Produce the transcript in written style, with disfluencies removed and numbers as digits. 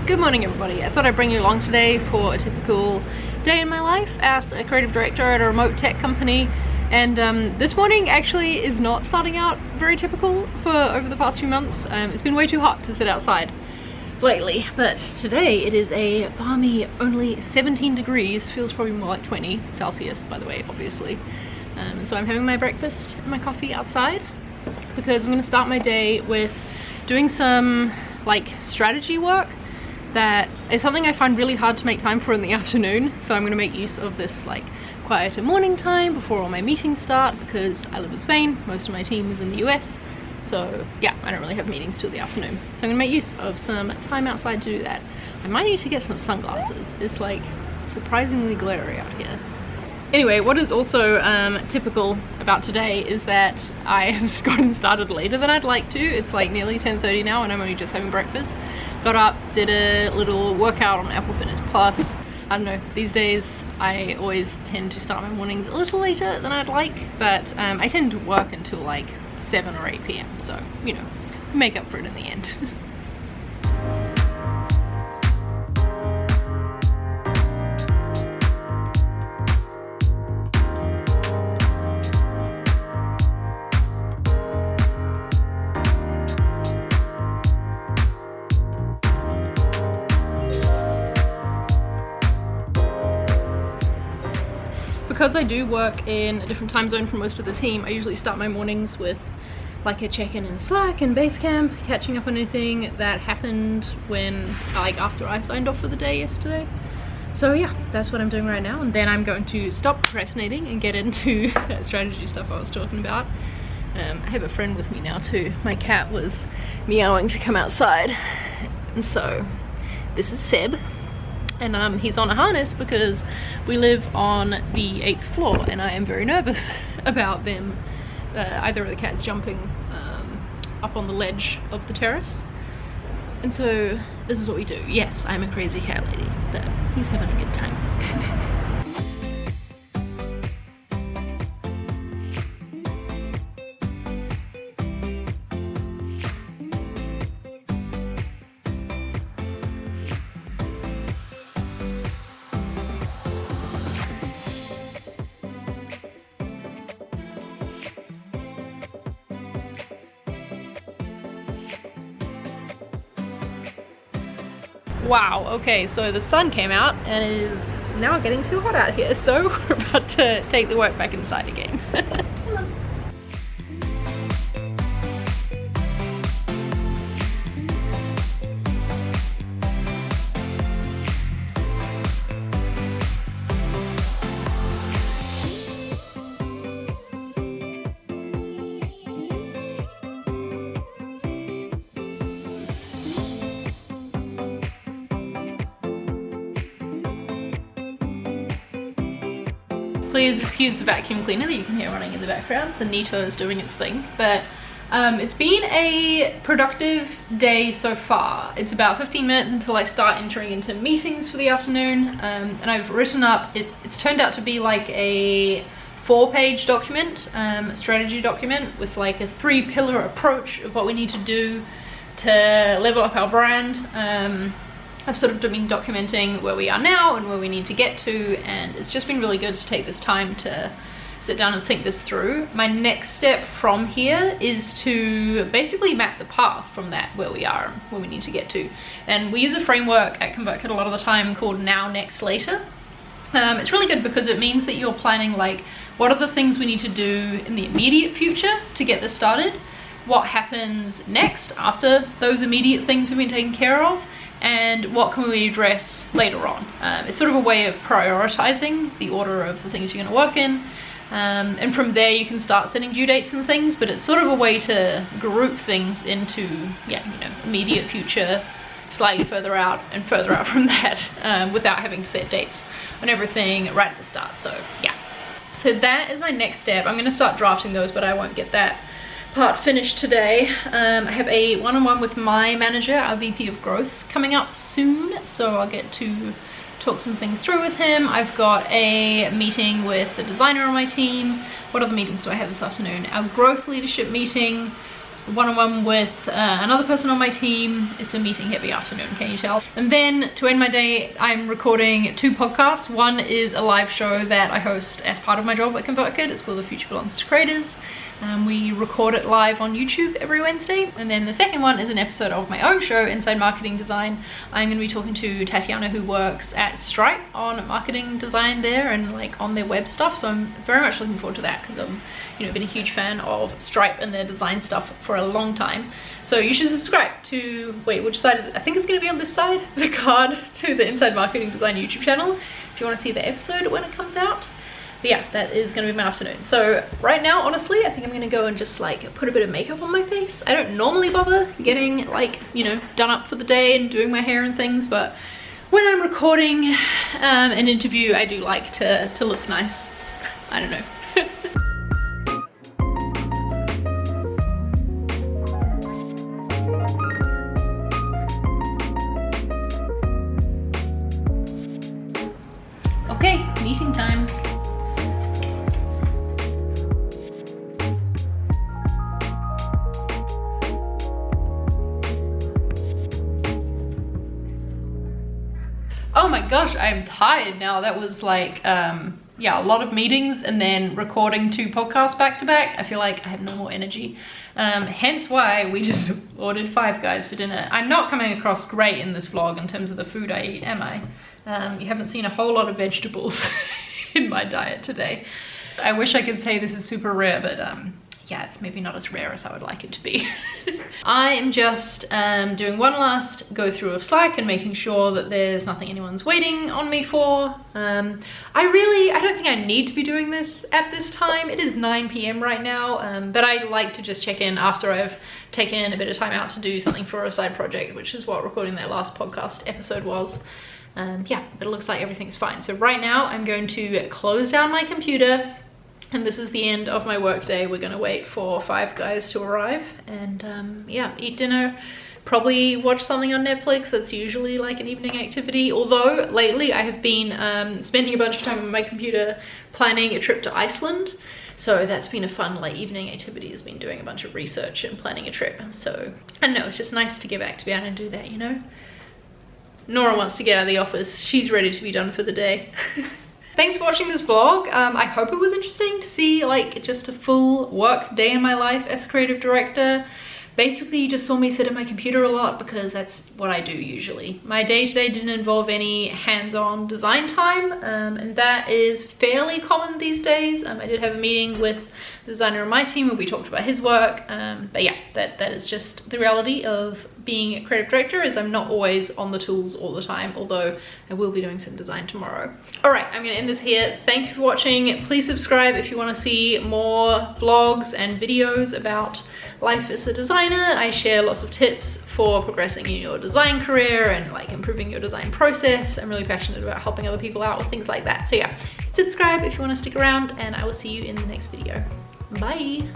Good morning everybody. I thought I'd bring you along today for a typical day in my life as a creative director at a remote tech company, and this morning actually is not starting out very typical for over the past few months. It's been way too hot to sit outside lately, but today it is a balmy only 17 degrees, feels probably more like 20 Celsius by the way, obviously. So I'm having my breakfast and my coffee outside because I'm going to start my day with doing some like strategy work that is something I find really hard to make time for in the afternoon. So I'm going to make use of this like quieter morning time before all my meetings start, because I live in Spain, most of my team is in the US, so yeah, I don't really have meetings till the afternoon. So I'm going to make use of some time outside to do that. I might need to get some sunglasses, it's like surprisingly glary out here. Anyway, what is also typical about today is that I have gotten started later than I'd like to. It's like nearly 10:30 now and I'm only just having breakfast. Got up, did a little workout on Apple Fitness Plus. I don't know, these days I always tend to start my mornings a little later than I'd like, but I tend to work until like 7 or 8 p.m. So, you know, make up for it in the end. Because I do work in a different time zone from most of the team, I usually start my mornings with like a check-in in Slack and Basecamp, catching up on anything that happened when, like, after I signed off for the day yesterday. So yeah, that's what I'm doing right now, and then I'm going to stop procrastinating and get into that strategy stuff I was talking about. I have a friend with me now too. My cat was meowing to come outside, and so this is Seb. And he's on a harness because we live on the 8th floor and I am very nervous about them, either of the cats jumping up on the ledge of the terrace. And so this is what we do. Yes, I'm a crazy cat lady, but he's having a good time. Wow, okay, so the sun came out and it is now getting too hot out here, so we're about to take the work back inside again. Please excuse the vacuum cleaner that you can hear running in the background. The Nito is doing its thing, but it's been a productive day so far. It's about 15 minutes until I start entering into meetings for the afternoon, and I've written up, it's turned out to be like a 4-page document, strategy document with like a 3-pillar approach of what we need to do to level up our brand. I've sort of been documenting where we are now and where we need to get to, and it's just been really good to take this time to sit down and think this through. My next step from here is to basically map the path from that, where we are and where we need to get to. And we use a framework at ConvertKit a lot of the time called Now, Next, Later. It's really good because it means that you're planning like, what are the things we need to do in the immediate future to get this started? What happens next after those immediate things have been taken care of? And what can we address later on? It's sort of a way of prioritizing the order of the things you're going to work in, and from there you can start setting due dates and things, but it's sort of a way to group things into, yeah, you know, immediate future, slightly further out, and further out from that, without having to set dates on everything right at the start. So yeah, so that is my next step. I'm going to start drafting those, but I won't get that part finished today. I have a one-on-one with my manager, our VP of growth, coming up soon, so I'll get to talk some things through with him. I've got a meeting with the designer on my team. What other meetings do I have this afternoon? Our growth leadership meeting, one-on-one with another person on my team. It's a meeting heavy afternoon, can you tell? And then to end my day, I'm recording 2 podcasts. One is a live show that I host as part of my job at ConvertKit. It's called The Future Belongs to Creators. We record it live on YouTube every Wednesday. And then the second one is an episode of my own show, Inside Marketing Design. I'm going to be talking to Tatiana, who works at Stripe on marketing design there and like on their web stuff. So I'm very much looking forward to that because I've been a huge fan of Stripe and their design stuff for a long time. So you should subscribe to, wait, which side is it? I think it's going to be on this side, the card to the Inside Marketing Design YouTube channel if you want to see the episode when it comes out. But yeah, that is going to be my afternoon. So right now, honestly, I think I'm going to go and just like put a bit of makeup on my face. I don't normally bother getting like, done up for the day and doing my hair and things, but when I'm recording an interview, I do like to look nice. I don't know. Okay, meeting time. Oh my gosh, I'm tired now. That was like, yeah, a lot of meetings and then recording 2 podcasts back to back. I feel like I have no more energy. Hence why we just ordered Five Guys for dinner. I'm not coming across great in this vlog in terms of the food I eat, am I? You haven't seen a whole lot of vegetables in my diet today. I wish I could say this is super rare, but yeah, it's maybe not as rare as I would like it to be. I am just doing one last go through of Slack and making sure that there's nothing anyone's waiting on me for. I don't think I need to be doing this at this time. It is 9 p.m. right now, but I like to just check in after I've taken a bit of time out to do something for a side project, which is what recording that last podcast episode was. Yeah, but it looks like everything's fine. So right now I'm going to close down my computer, and this is the end of my work day. We're gonna wait for Five Guys to arrive and yeah, eat dinner, probably watch something on Netflix. That's usually like an evening activity. Although lately I have been spending a bunch of time on my computer planning a trip to Iceland. So that's been a fun like evening activity, has been doing a bunch of research and planning a trip. So I don't know, it's just nice to get back to be able to do that, Nora wants to get out of the office. She's ready to be done for the day. Thanks for watching this vlog. I hope it was interesting to see like just a full work day in my life as creative director. Basically, you just saw me sit at my computer a lot because that's what I do usually. My day-to-day didn't involve any hands-on design time, and that is fairly common these days. I did have a meeting with the designer on my team where we talked about his work, but yeah, that is just the reality of being a creative director, is I'm not always on the tools all the time, although I will be doing some design tomorrow. All right, I'm gonna end this here. Thank you for watching. Please subscribe if you wanna see more vlogs and videos about life as a designer. I share lots of tips for progressing in your design career and like improving your design process. I'm really passionate about helping other people out with things like that. So yeah, subscribe if you wanna stick around, and I will see you in the next video. Bye.